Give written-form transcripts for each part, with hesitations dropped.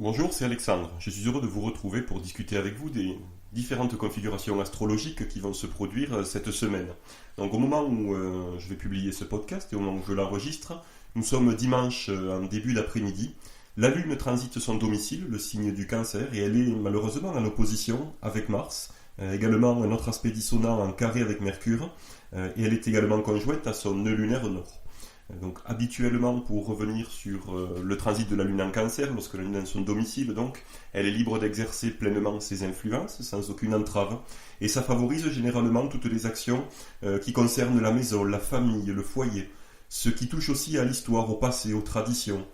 Bonjour, c'est Alexandre. Je suis heureux de vous retrouver pour discuter avec vous des différentes configurations astrologiques qui vont se produire cette semaine. Donc au moment où je vais publier ce podcast et au moment où je l'enregistre, nous sommes dimanche en début d'après-midi. La Lune transite son domicile, le signe du Cancer, et elle est malheureusement en opposition avec Mars, également un autre aspect dissonant en carré avec Mercure, et elle est également conjointe à son nœud lunaire nord. Donc habituellement, pour revenir sur le transit de la Lune en Cancer, lorsque la Lune est son domicile, donc, elle est libre d'exercer pleinement ses influences sans aucune entrave, et ça favorise généralement toutes les actions qui concernent la maison, la famille, le foyer, ce qui touche aussi à l'histoire, au passé, aux traditions.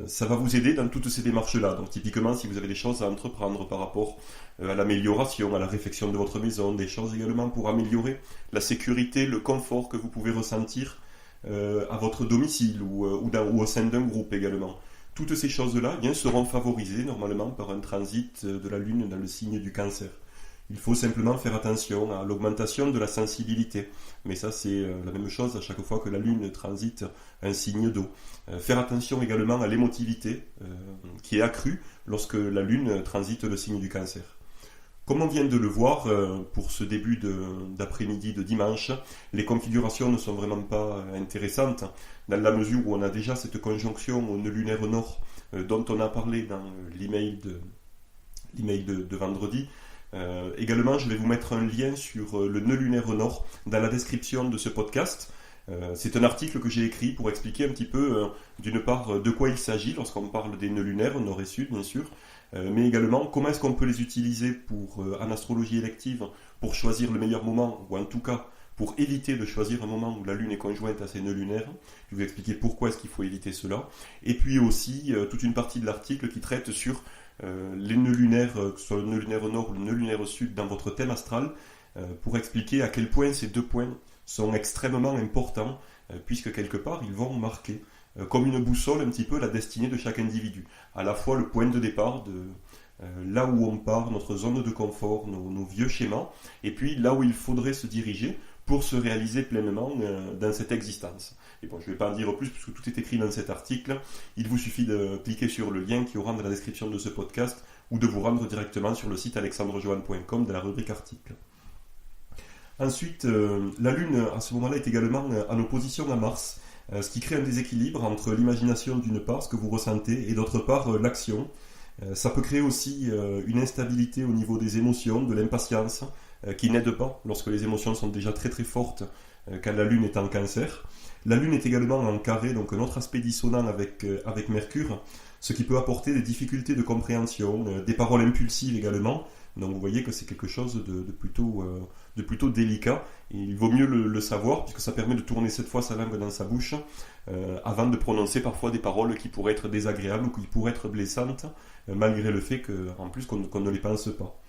Ça va vous aider dans toutes ces démarches-là. Donc typiquement, si vous avez des choses à entreprendre par rapport à l'amélioration, à la réfection de votre maison, des choses également pour améliorer la sécurité, le confort que vous pouvez ressentir à votre domicile ou au sein d'un groupe également. Toutes ces choses-là seront favorisées normalement par un transit de la Lune dans le signe du Cancer. Il faut simplement faire attention à l'augmentation de la sensibilité. Mais ça, c'est la même chose à chaque fois que la Lune transite un signe d'eau. Faire attention également à l'émotivité qui est accrue lorsque la Lune transite le signe du Cancer. Comme on vient de le voir pour ce début d'après-midi de dimanche, les configurations ne sont vraiment pas intéressantes dans la mesure où on a déjà cette conjonction au nœud lunaire nord dont on a parlé dans l'email de vendredi. Également, je vais vous mettre un lien sur le nœud lunaire nord dans la description de ce podcast. C'est un article que j'ai écrit pour expliquer un petit peu, d'une part, de quoi il s'agit lorsqu'on parle des nœuds lunaires, nord et sud, bien sûr, mais également comment est-ce qu'on peut les utiliser en astrologie élective pour choisir le meilleur moment, ou en tout cas pour éviter de choisir un moment où la Lune est conjointe à ses nœuds lunaires. Je vais vous expliquer pourquoi est-ce qu'il faut éviter cela. Et puis aussi toute une partie de l'article qui traite sur les nœuds lunaires, que ce soit le nœud lunaire nord ou le nœud lunaire sud dans votre thème astral, pour expliquer à quel point ces deux points sont extrêmement importants, puisque quelque part ils vont marquer comme une boussole un petit peu la destinée de chaque individu. À la fois le point de départ de là où on part, notre zone de confort, nos vieux schémas, et puis là où il faudrait se diriger pour se réaliser pleinement dans cette existence. Et bon, je ne vais pas en dire plus puisque tout est écrit dans cet article. Il vous suffit de cliquer sur le lien qui aura dans la description de ce podcast ou de vous rendre directement sur le site alexandrejohan.com dans la rubrique articles. Ensuite, la Lune à ce moment-là est également en opposition à Mars, ce qui crée un déséquilibre entre l'imagination d'une part, ce que vous ressentez, et d'autre part l'action. Ça peut créer aussi une instabilité au niveau des émotions, de l'impatience, qui n'aide pas lorsque les émotions sont déjà très très fortes quand la Lune est en Cancer. La Lune est également en carré, donc un autre aspect dissonant avec Mercure, ce qui peut apporter des difficultés de compréhension, des paroles impulsives également. Donc vous voyez que c'est quelque chose de plutôt délicat, et il vaut mieux le savoir, puisque ça permet de tourner cette fois sa langue dans sa bouche, avant de prononcer parfois des paroles qui pourraient être désagréables ou qui pourraient être blessantes, malgré le fait qu'en plus qu'on ne les pense pas.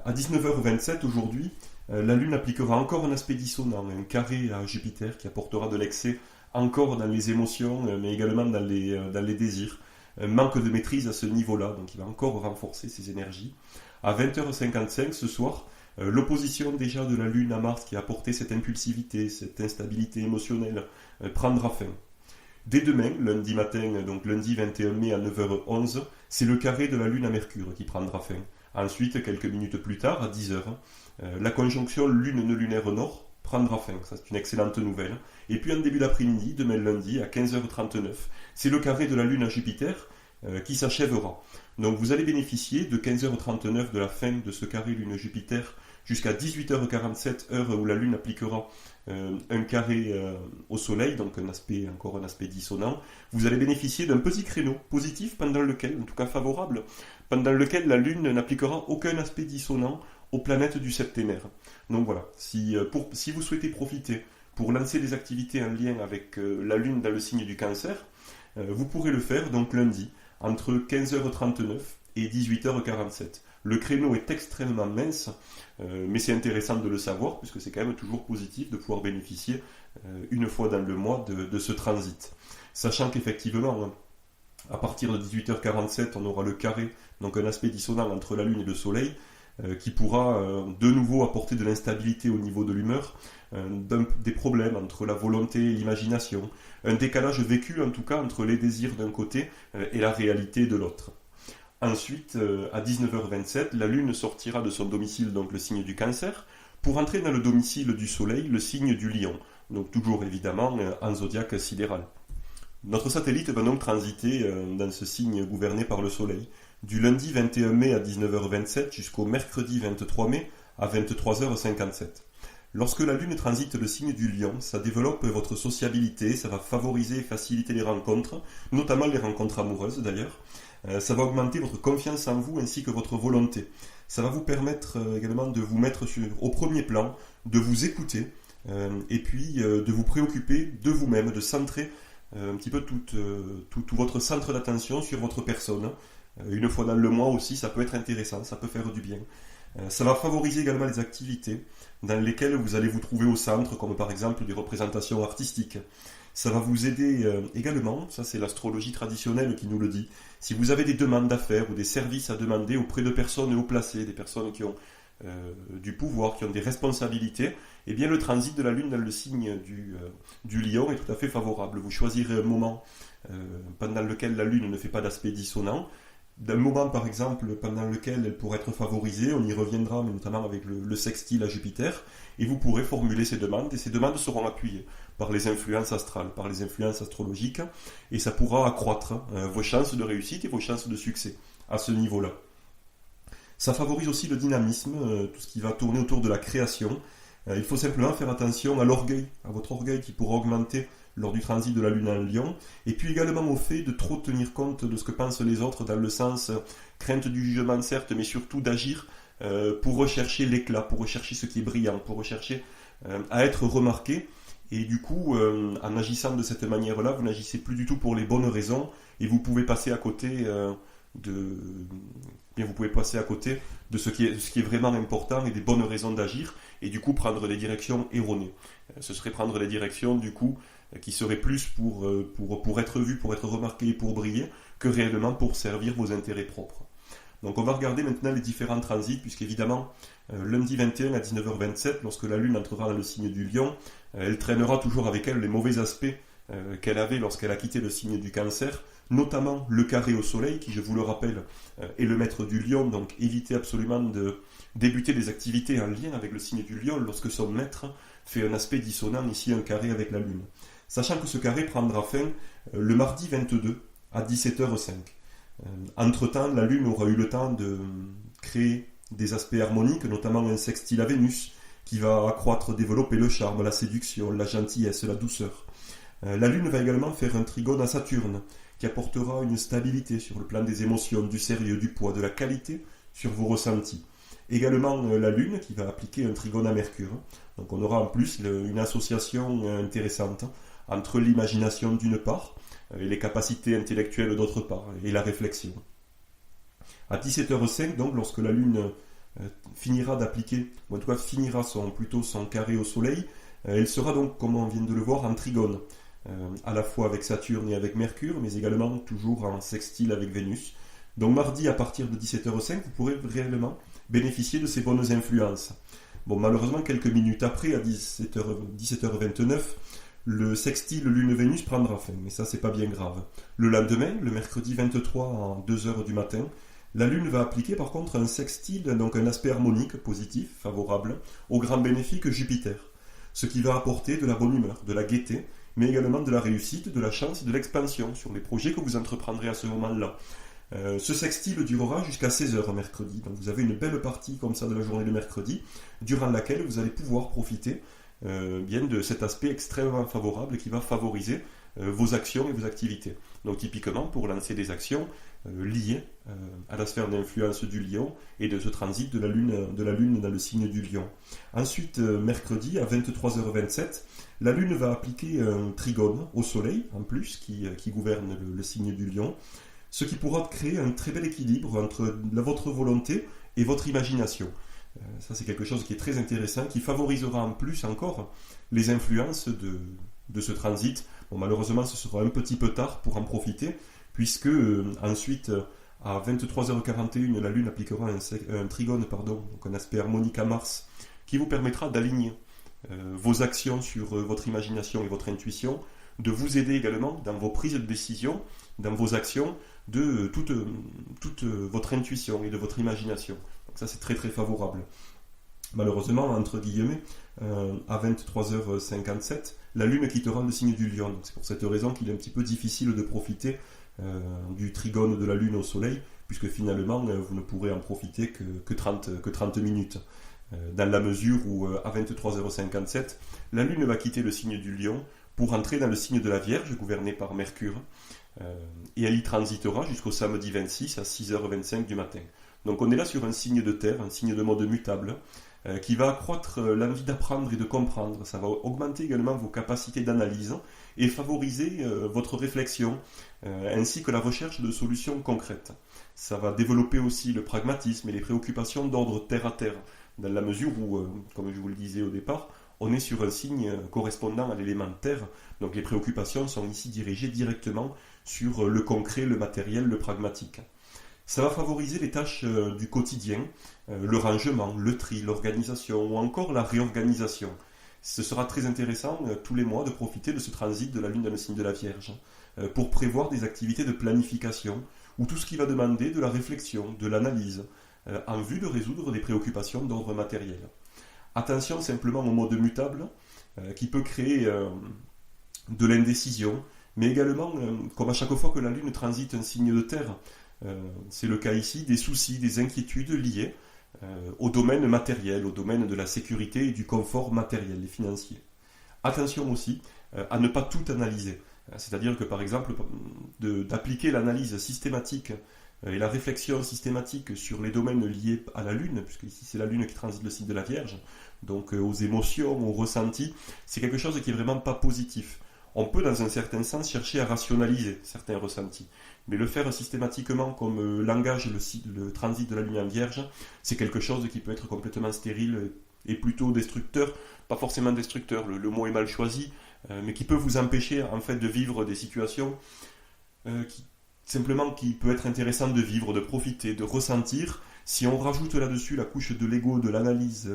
À 19h27 aujourd'hui, la Lune appliquera encore un aspect dissonant, un carré à Jupiter qui apportera de l'excès encore dans les émotions, mais également dans les désirs. Un manque de maîtrise à ce niveau-là, donc il va encore renforcer ses énergies. À 20h55 ce soir, l'opposition déjà de la Lune à Mars qui a apporté cette impulsivité, cette instabilité émotionnelle, prendra fin. Dès demain, lundi matin, donc lundi 21 mai à 9h11, c'est le carré de la Lune à Mercure qui prendra fin. Ensuite, quelques minutes plus tard, à 10h, la conjonction Lune-nœud lunaire nord prendra fin. Ça, c'est une excellente nouvelle. Et puis en début d'après-midi, demain lundi, à 15h39, c'est le carré de la Lune à Jupiter qui s'achèvera. Donc vous allez bénéficier de 15h39 de la fin de ce carré Lune-Jupiter jusqu'à 18h47, heure où la Lune appliquera un carré au Soleil, donc encore un aspect dissonant. Vous allez bénéficier d'un petit créneau positif pendant lequel, en tout cas favorable, pendant lequel la Lune n'appliquera aucun aspect dissonant aux planètes du septénaire. Donc voilà, si vous souhaitez profiter pour lancer des activités en lien avec la Lune dans le signe du Cancer, vous pourrez le faire donc lundi, entre 15h39 et 18h47. Le créneau est extrêmement mince, mais c'est intéressant de le savoir, puisque c'est quand même toujours positif de pouvoir bénéficier une fois dans le mois de ce transit. Sachant qu'effectivement, à partir de 18h47, on aura le carré, donc un aspect dissonant entre la Lune et le Soleil, qui pourra de nouveau apporter de l'instabilité au niveau de l'humeur, des problèmes entre la volonté et l'imagination, un décalage vécu en tout cas entre les désirs d'un côté et la réalité de l'autre. Ensuite, à 19h27, la Lune sortira de son domicile, donc le signe du Cancer, pour entrer dans le domicile du Soleil, le signe du Lion. Donc toujours évidemment en zodiaque sidéral. Notre satellite va donc transiter dans ce signe gouverné par le Soleil, du lundi 21 mai à 19h27 jusqu'au mercredi 23 mai à 23h57. Lorsque la Lune transite le signe du Lion, ça développe votre sociabilité, ça va favoriser et faciliter les rencontres, notamment les rencontres amoureuses d'ailleurs. Ça va augmenter votre confiance en vous ainsi que votre volonté. Ça va vous permettre également de vous mettre au premier plan, de vous écouter et puis de vous préoccuper de vous-même, de centrer un petit peu tout votre centre d'attention sur votre personne. Une fois dans le mois aussi, ça peut être intéressant, ça peut faire du bien. Ça va favoriser également les activités dans lesquelles vous allez vous trouver au centre, comme par exemple des représentations artistiques. Ça va vous aider également, ça c'est l'astrologie traditionnelle qui nous le dit, si vous avez des demandes à faire ou des services à demander auprès de personnes haut placées, des personnes qui ont du pouvoir, qui ont des responsabilités, eh bien le transit de la Lune dans le signe du Lion est tout à fait favorable. Vous choisirez un moment pendant lequel la Lune ne fait pas d'aspect dissonant, d'un moment par exemple pendant lequel elle pourrait être favorisée, on y reviendra, mais notamment avec le sextile à Jupiter, et vous pourrez formuler ces demandes, et ces demandes seront appuyées par les influences astrales, par les influences astrologiques, et ça pourra accroître vos chances de réussite et vos chances de succès à ce niveau-là. Ça favorise aussi le dynamisme, tout ce qui va tourner autour de la création. Il faut simplement faire attention à l'orgueil, à votre orgueil qui pourra augmenter lors du transit de la Lune en Lion, et puis également au fait de trop tenir compte de ce que pensent les autres, dans le sens crainte du jugement certes, mais surtout d'agir pour rechercher l'éclat, pour rechercher ce qui est brillant, pour rechercher à être remarqué, et du coup, en agissant de cette manière-là, vous n'agissez plus du tout pour les bonnes raisons, et vous pouvez passer à côté vous pouvez passer à côté de ce qui est vraiment important et des bonnes raisons d'agir, et du coup prendre des directions erronées. Ce serait prendre des directions du coup qui seraient plus pour être vu, pour être remarqué et pour briller, que réellement pour servir vos intérêts propres. Donc on va regarder maintenant les différents transits, puisqu'évidemment, lundi 21 à 19h27, lorsque la Lune entrera dans le signe du Lion, elle traînera toujours avec elle les mauvais aspects qu'elle avait lorsqu'elle a quitté le signe du Cancer, notamment le carré au Soleil, qui, je vous le rappelle, est le maître du Lion, donc évitez absolument de débuter des activités en lien avec le signe du Lion lorsque son maître fait un aspect dissonant, ici un carré avec la Lune. Sachant que ce carré prendra fin le mardi 22 à 17h05. Entre-temps, la Lune aura eu le temps de créer des aspects harmoniques, notamment un sextile à Vénus, qui va accroître, développer le charme, la séduction, la gentillesse, la douceur. La Lune va également faire un trigone à Saturne, qui apportera une stabilité sur le plan des émotions, du sérieux, du poids, de la qualité sur vos ressentis. Également la Lune qui va appliquer un trigone à Mercure. Donc on aura en plus une association intéressante entre l'imagination d'une part et les capacités intellectuelles d'autre part, et la réflexion. À 17h05, donc, lorsque la Lune finira d'appliquer, ou en tout cas finira son carré au Soleil, elle sera donc, comme on vient de le voir, en trigone, à la fois avec Saturne et avec Mercure, mais également toujours en sextile avec Vénus. Donc mardi, à partir de 17h05, vous pourrez réellement bénéficier de ces bonnes influences. Bon, malheureusement, quelques minutes après, à 17h29, le sextile Lune-Vénus prendra fin, mais ça, c'est pas bien grave. Le lendemain, le mercredi 23 à 2h du matin, la Lune va appliquer par contre un sextile, donc un aspect harmonique, positif, favorable, au grand bénéfique Jupiter, ce qui va apporter de la bonne humeur, de la gaieté, mais également de la réussite, de la chance et de l'expansion sur les projets que vous entreprendrez à ce moment-là. Ce sextile durera jusqu'à 16h mercredi, donc vous avez une belle partie comme ça de la journée de mercredi, durant laquelle vous allez pouvoir profiter bien de cet aspect extrêmement favorable qui va favoriser vos actions et vos activités. Donc typiquement pour lancer des actions liées à la sphère d'influence du Lion et de ce transit de la Lune dans le signe du Lion. Ensuite, mercredi à 23h27, la Lune va appliquer un trigone au Soleil en plus qui gouverne le signe du Lion, ce qui pourra créer un très bel équilibre entre votre volonté et votre imagination. Ça, c'est quelque chose qui est très intéressant, qui favorisera en plus encore les influences de ce transit. Bon, malheureusement, ce sera un petit peu tard pour en profiter, puisque ensuite, à 23h41, la Lune appliquera un trigone, donc un aspect harmonique à Mars, qui vous permettra d'aligner vos actions sur votre imagination et votre intuition, de vous aider également dans vos prises de décision, dans vos actions, de toute votre intuition et de votre imagination. Donc ça, c'est très très favorable. Malheureusement, entre guillemets, à 23h57, la Lune quittera le signe du Lion. Donc c'est pour cette raison qu'il est un petit peu difficile de profiter du trigone de la Lune au Soleil, puisque finalement, vous ne pourrez en profiter que 30 minutes. Dans la mesure où, à 23h57, la Lune va quitter le signe du Lion pour entrer dans le signe de la Vierge, gouverné par Mercure, et elle y transitera jusqu'au samedi 26 à 6h25 du matin. Donc on est là sur un signe de terre, un signe de mode mutable, qui va accroître l'envie d'apprendre et de comprendre. Ça va augmenter également vos capacités d'analyse et favoriser votre réflexion, ainsi que la recherche de solutions concrètes. Ça va développer aussi le pragmatisme et les préoccupations d'ordre terre à terre, dans la mesure où, comme je vous le disais au départ, on est sur un signe correspondant à l'élément terre, donc les préoccupations sont ici dirigées directement sur le concret, le matériel, le pragmatique. Ça va favoriser les tâches du quotidien, le rangement, le tri, l'organisation ou encore la réorganisation. Ce sera très intéressant tous les mois de profiter de ce transit de la Lune dans le signe de la Vierge pour prévoir des activités de planification ou tout ce qui va demander de la réflexion, de l'analyse, en vue de résoudre des préoccupations d'ordre matériel. Attention simplement au mode mutable qui peut créer de l'indécision, mais également, comme à chaque fois que la Lune transite un signe de terre, c'est le cas ici, des soucis, des inquiétudes liées au domaine matériel, au domaine de la sécurité et du confort matériel et financier. Attention aussi à ne pas tout analyser, c'est-à-dire que par exemple d'appliquer l'analyse systématique et la réflexion systématique sur les domaines liés à la Lune, puisque ici c'est la Lune qui transite le signe de la Vierge, donc aux émotions, aux ressentis, c'est quelque chose qui est vraiment pas positif. On peut dans un certain sens chercher à rationaliser certains ressentis, mais le faire systématiquement comme langage le transit de la Lune en Vierge, c'est quelque chose qui peut être complètement stérile et plutôt destructeur, pas forcément destructeur, le mot est mal choisi, mais qui peut vous empêcher en fait de vivre des situations qui peut être intéressant de vivre, de profiter, de ressentir. Si on rajoute là-dessus la couche de l'ego, de l'analyse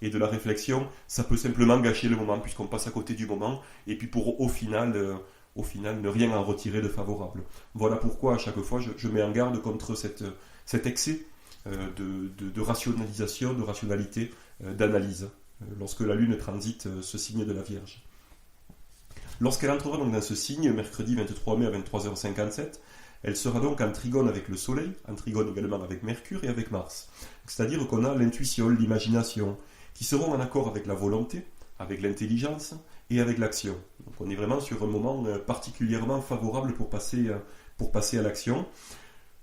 et de la réflexion, ça peut simplement gâcher le moment, puisqu'on passe à côté du moment, et puis pour au final ne rien en retirer de favorable. Voilà pourquoi à chaque fois je mets en garde contre cet excès de rationalisation, de rationalité, d'analyse, lorsque la Lune transite ce signe de la Vierge. Lorsqu'elle entrera donc dans ce signe, mercredi 23 mai à 23h57, elle sera donc en trigone avec le Soleil, en trigone également avec Mercure et avec Mars. C'est-à-dire qu'on a l'intuition, l'imagination, qui seront en accord avec la volonté, avec l'intelligence et avec l'action. Donc on est vraiment sur un moment particulièrement favorable pour passer à l'action.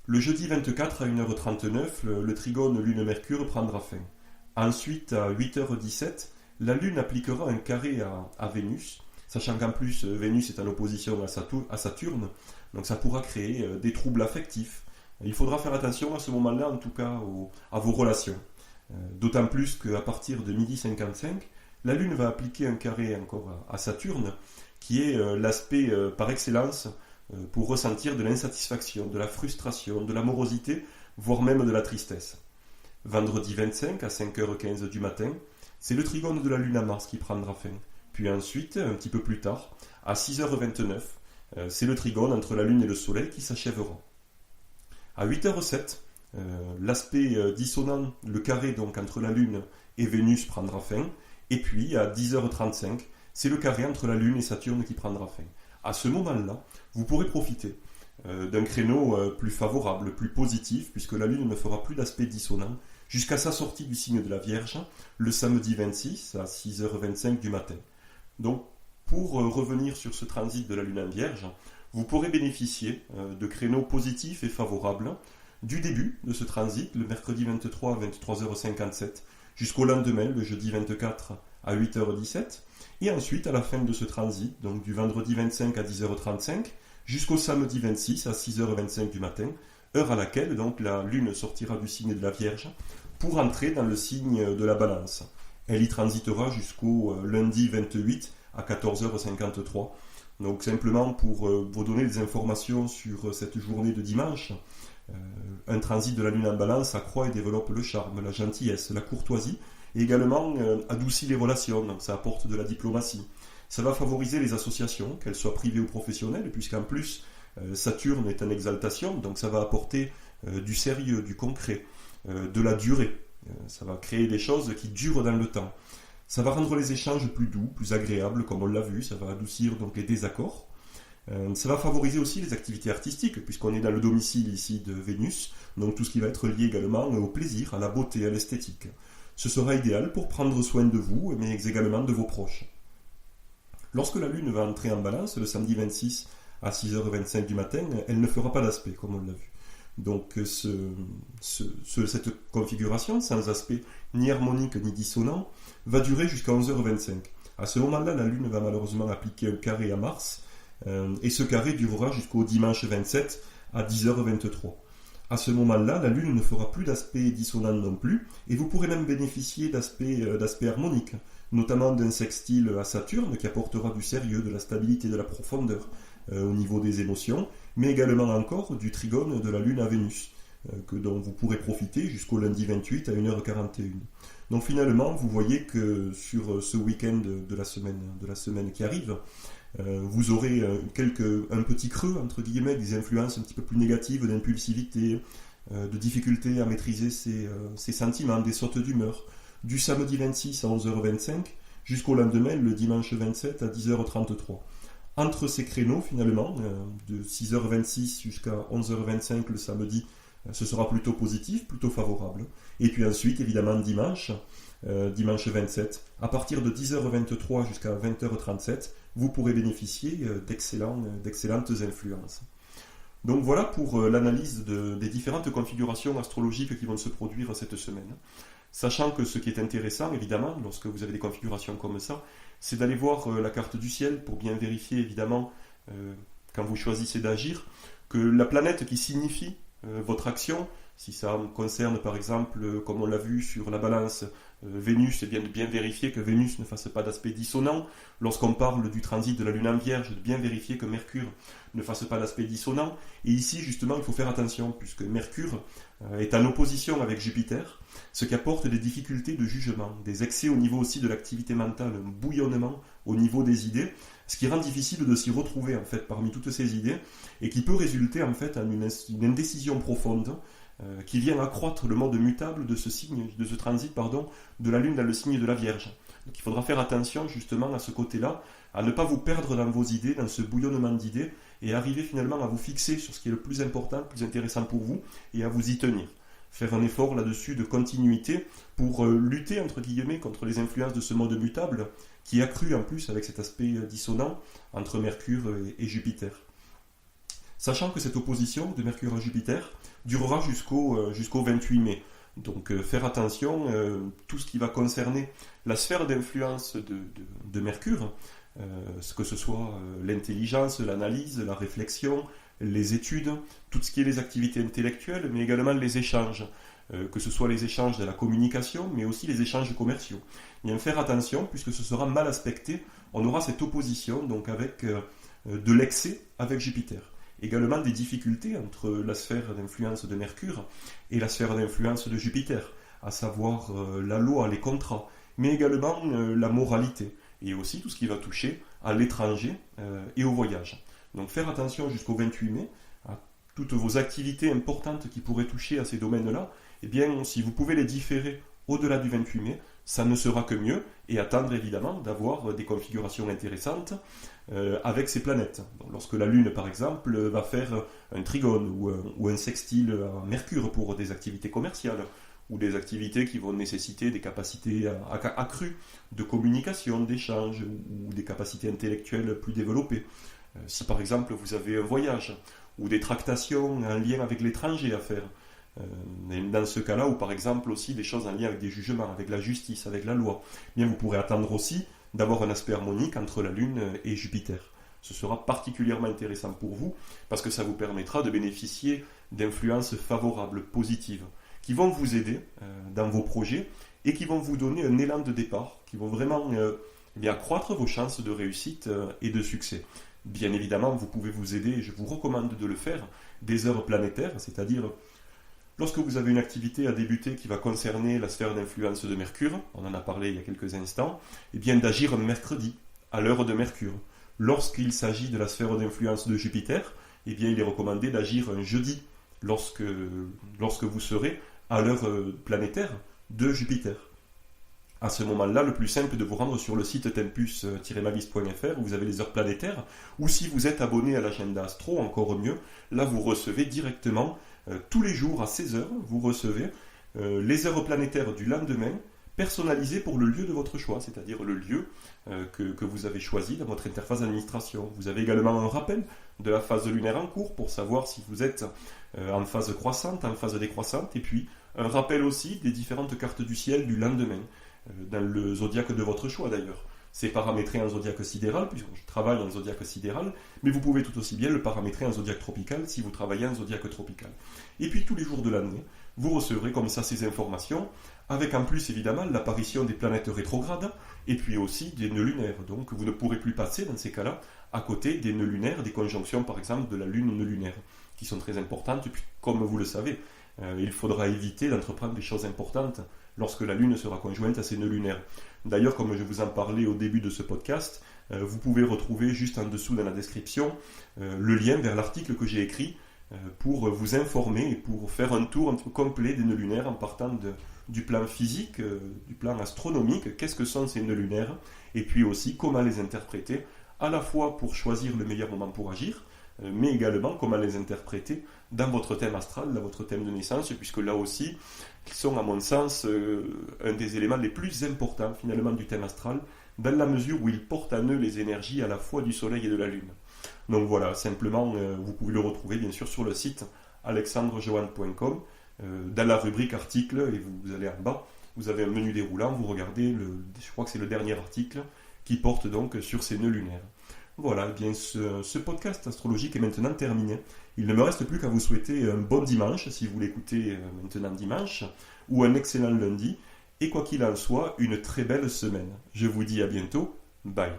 Le jeudi 24 à 1h39, le trigone Lune-Mercure prendra fin. Ensuite, à 8h17, la Lune appliquera un carré à Vénus, sachant qu'en plus Vénus est en opposition à Saturne, donc ça pourra créer des troubles affectifs. Il faudra faire attention à ce moment-là, en tout cas à vos relations. D'autant plus qu'à partir de 12h55, la Lune va appliquer un carré encore à Saturne, qui est l'aspect par excellence pour ressentir de l'insatisfaction, de la frustration, de la morosité, voire même de la tristesse. Vendredi 25 à 5h15 du matin, c'est le trigone de la Lune à Mars qui prendra fin. Puis ensuite, un petit peu plus tard, à 6h29, c'est le trigone entre la Lune et le Soleil qui s'achèvera. À 8h07, l'aspect dissonant, le carré donc entre la Lune et Vénus prendra fin. Et puis à 10h35, c'est le carré entre la Lune et Saturne qui prendra fin. À ce moment-là, vous pourrez profiter d'un créneau plus favorable, plus positif, puisque la Lune ne fera plus d'aspect dissonant, jusqu'à sa sortie du signe de la Vierge, le samedi 26 à 6h25 du matin. Donc, pour revenir sur ce transit de la Lune en Vierge, vous pourrez bénéficier de créneaux positifs et favorables du début de ce transit, le mercredi 23 à 23h57, jusqu'au lendemain, le jeudi 24 à 8h17, et ensuite à la fin de ce transit, donc du vendredi 25 à 10h35, jusqu'au samedi 26 à 6h25 du matin, heure à laquelle donc la Lune sortira du signe de la Vierge pour entrer dans le signe de la Balance. Elle y transitera jusqu'au lundi 28 à 14h53. Donc simplement pour vous donner des informations sur cette journée de dimanche, un transit de la Lune en Balance accroît et développe le charme, la gentillesse, la courtoisie, et également adoucit les relations, donc ça apporte de la diplomatie. Ça va favoriser les associations, qu'elles soient privées ou professionnelles, puisqu'en plus, Saturne est en exaltation, donc ça va apporter du sérieux, du concret, de la durée. Ça va créer des choses qui durent dans le temps. Ça va rendre les échanges plus doux, plus agréables, comme on l'a vu, ça va adoucir donc les désaccords. Ça va favoriser aussi les activités artistiques, puisqu'on est dans le domicile ici de Vénus, donc tout ce qui va être lié également au plaisir, à la beauté, à l'esthétique. Ce sera idéal pour prendre soin de vous, mais également de vos proches. Lorsque la Lune va entrer en balance, le samedi 26 à 6h25 du matin, elle ne fera pas d'aspect, comme on l'a vu. Donc cette configuration, sans aspect ni harmonique ni dissonant, va durer jusqu'à 11h25. À ce moment-là, la Lune va malheureusement appliquer un carré à Mars, et ce carré durera jusqu'au dimanche 27 à 10h23. À ce moment-là, la Lune ne fera plus d'aspect dissonant non plus, et vous pourrez même bénéficier d'aspects harmoniques, notamment d'un sextile à Saturne qui apportera du sérieux, de la stabilité, de la profondeur au niveau des émotions, mais également encore du trigone de la Lune à Vénus, dont vous pourrez profiter jusqu'au lundi 28 à 1h41. Donc finalement, vous voyez que sur ce week-end de la semaine qui arrive, vous aurez un petit creux, entre guillemets, des influences un petit peu plus négatives, d'impulsivité, de difficulté à maîtriser ses sentiments, des sautes d'humeur, du samedi 26 à 11h25 jusqu'au lendemain, le dimanche 27 à 10h33. Entre ces créneaux, finalement, de 6h26 jusqu'à 11h25 le samedi, ce sera plutôt positif, plutôt favorable. Et puis ensuite, évidemment, dimanche 27, à partir de 10h23 jusqu'à 20h37, vous pourrez bénéficier d'excellentes influences. Donc voilà pour l'analyse des différentes configurations astrologiques qui vont se produire cette semaine. Sachant que ce qui est intéressant, évidemment, lorsque vous avez des configurations comme ça, c'est d'aller voir la carte du ciel pour bien vérifier, évidemment, quand vous choisissez d'agir, que la planète qui signifie votre action, si ça concerne par exemple, comme on l'a vu sur la balance, Vénus, c'est bien de bien vérifier que Vénus ne fasse pas d'aspect dissonant. Lorsqu'on parle du transit de la Lune en Vierge, de bien vérifier que Mercure ne fasse pas d'aspect dissonant. Et ici, justement, il faut faire attention, puisque Mercure est en opposition avec Jupiter, ce qui apporte des difficultés de jugement, des excès au niveau aussi de l'activité mentale, un bouillonnement au niveau des idées, ce qui rend difficile de s'y retrouver en fait parmi toutes ces idées, et qui peut résulter en fait en une indécision profonde, qui vient accroître le mode mutable de ce transit de la Lune dans le signe de la Vierge. Donc il faudra faire attention justement à ce côté-là, à ne pas vous perdre dans vos idées, dans ce bouillonnement d'idées, et arriver finalement à vous fixer sur ce qui est le plus important, le plus intéressant pour vous, et à vous y tenir. Faire un effort là-dessus de continuité pour lutter, entre guillemets, contre les influences de ce mode mutable, qui est accru en plus avec cet aspect dissonant entre Mercure et Jupiter. Sachant que cette opposition de Mercure à Jupiter durera jusqu'au 28 mai. Donc faire attention, tout ce qui va concerner la sphère d'influence de Mercure, que ce soit l'intelligence, l'analyse, la réflexion, les études, tout ce qui est les activités intellectuelles, mais également les échanges, que ce soit les échanges de la communication, mais aussi les échanges commerciaux. Bien faire attention, puisque ce sera mal aspecté, on aura cette opposition donc avec de l'excès avec Jupiter. Également des difficultés entre la sphère d'influence de Mercure et la sphère d'influence de Jupiter, à savoir la loi, les contrats, mais également la moralité, et aussi tout ce qui va toucher à l'étranger et au voyage. Donc faire attention jusqu'au 28 mai à toutes vos activités importantes qui pourraient toucher à ces domaines-là, eh bien si vous pouvez les différer au-delà du 28 mai, ça ne sera que mieux, et attendre évidemment d'avoir des configurations intéressantes avec ces planètes. Donc, lorsque la Lune, par exemple, va faire un trigone ou un sextile à Mercure pour des activités commerciales, ou des activités qui vont nécessiter des capacités accrues de communication, d'échange, ou des capacités intellectuelles plus développées. Si par exemple vous avez un voyage, ou des tractations en lien avec l'étranger à faire, dans ce cas-là, ou par exemple aussi des choses en lien avec des jugements, avec la justice, avec la loi, bien vous pourrez attendre aussi d'avoir un aspect harmonique entre la Lune et Jupiter. Ce sera particulièrement intéressant pour vous, parce que ça vous permettra de bénéficier d'influences favorables, positives, qui vont vous aider dans vos projets, et qui vont vous donner un élan de départ, qui vont vraiment accroître vos chances de réussite et de succès. Bien évidemment, vous pouvez vous aider, et je vous recommande de le faire, des heures planétaires, c'est-à-dire lorsque vous avez une activité à débuter qui va concerner la sphère d'influence de Mercure, on en a parlé il y a quelques instants, et bien d'agir mercredi, à l'heure de Mercure. Lorsqu'il s'agit de la sphère d'influence de Jupiter, eh bien il est recommandé d'agir un jeudi lorsque vous serez à l'heure planétaire de Jupiter. À ce moment-là, le plus simple est de vous rendre sur le site tempus-mavis.fr où vous avez les heures planétaires, ou si vous êtes abonné à l'agenda astro, encore mieux, là vous recevez directement tous les jours à 16h, vous recevez les heures planétaires du lendemain, personnalisées pour le lieu de votre choix, c'est-à-dire le lieu que vous avez choisi dans votre interface d'administration. Vous avez également un rappel de la phase lunaire en cours pour savoir si vous êtes en phase croissante, en phase décroissante, et puis un rappel aussi des différentes cartes du ciel du lendemain, dans le zodiaque de votre choix d'ailleurs. C'est paramétré en zodiaque sidéral, puisque je travaille en zodiaque sidéral, mais vous pouvez tout aussi bien le paramétrer en zodiaque tropical si vous travaillez en zodiaque tropical. Et puis tous les jours de l'année, vous recevrez comme ça ces informations, avec en plus évidemment l'apparition des planètes rétrogrades, et puis aussi des nœuds lunaires. Donc vous ne pourrez plus passer dans ces cas-là à côté des nœuds lunaires, des conjonctions par exemple de la lune nœud lunaire, qui sont très importantes, puis comme vous le savez, il faudra éviter d'entreprendre des choses importantes lorsque la Lune sera conjointe à ses nœuds lunaires. D'ailleurs, comme je vous en parlais au début de ce podcast, vous pouvez retrouver juste en dessous dans la description le lien vers l'article que j'ai écrit pour vous informer et pour faire un tour un peu complet des nœuds lunaires en partant du plan physique, du plan astronomique, qu'est-ce que sont ces nœuds lunaires, et puis aussi comment les interpréter, à la fois pour choisir le meilleur moment pour agir, mais également comment les interpréter dans votre thème astral, dans votre thème de naissance, puisque là aussi, ils sont à mon sens un des éléments les plus importants finalement du thème astral, dans la mesure où ils portent en eux les énergies à la fois du soleil et de la lune. Donc voilà, simplement, vous pouvez le retrouver bien sûr sur le site alexandrejohan.com, dans la rubrique articles, et vous allez en bas, vous avez un menu déroulant, vous regardez, je crois que c'est le dernier article, qui porte donc sur ces nœuds lunaires. Voilà, eh bien ce podcast astrologique est maintenant terminé. Il ne me reste plus qu'à vous souhaiter un bon dimanche, si vous l'écoutez maintenant dimanche, ou un excellent lundi, et quoi qu'il en soit, une très belle semaine. Je vous dis à bientôt, bye.